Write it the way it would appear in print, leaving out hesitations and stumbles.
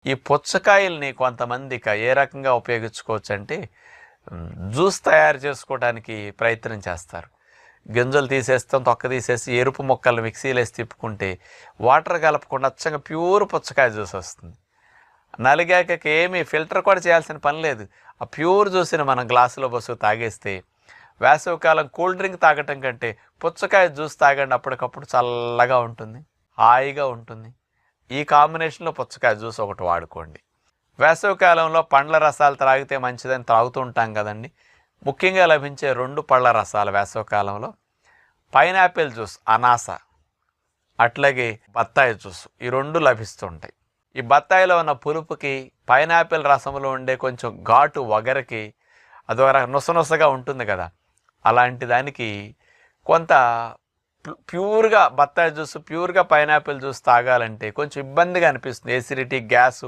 ఈ పుచ్చకాయల్ని కొంతమంది ఏ రకంగా ఉపయోగించుకోవచ్చు అంటే జ్యూస్ తయారు చేసుకోవడానికి ప్రయత్నం చేస్తారు. గింజలు తీసేస్తాం, తొక్క తీసేసి ఎరుపు ముక్కలు మిక్సీలో వేసి తిప్పుకుంటే వాటర్ కలపకుండా అచ్చంగా ప్యూర్ పుచ్చకాయ జ్యూస్ వస్తుంది. నలిగాక ఏమీ ఫిల్టర్ కూడా చేయాల్సిన పని లేదు. ఆ ప్యూర్ జ్యూస్ని మనం గ్లాసులో పోసుకు తాగేస్తే వేసవికాలం కూల్ డ్రింక్ తాగటం కంటే పుచ్చకాయ జ్యూస్ తాగండి, అప్పటికప్పుడు చల్లగా ఉంటుంది, హాయిగా ఉంటుంది. ఈ కాంబినేషన్లో పుచ్చకాయ జ్యూస్ ఒకటి వాడుకోండి. వేసవికాలంలో పండ్ల రసాలు త్రాగితే మంచిదని త్రాగుతూ ఉంటాం కదండి. ముఖ్యంగా లభించే 2 పళ్ళ రసాలు వేసవికాలంలో పైనాపిల్ జ్యూస్, అనాస, అట్లాగే బత్తాయి జ్యూస్, ఈ 2 లభిస్తుంటాయి. ఈ బత్తాయిలో ఉన్న పులుపుకి పైనాపిల్ రసంలో ఉండే కొంచెం ఘాటు వగరకి అదొక నుసనుసగా ఉంటుంది కదా, అలాంటి దానికి కొంత ప్యూర్గా బత్తాయి జ్యూస్, ప్యూర్గా పైనాపిల్ జ్యూస్ తాగాలంటే కొంచెం ఇబ్బందిగా అనిపిస్తుంది. Acidity, gas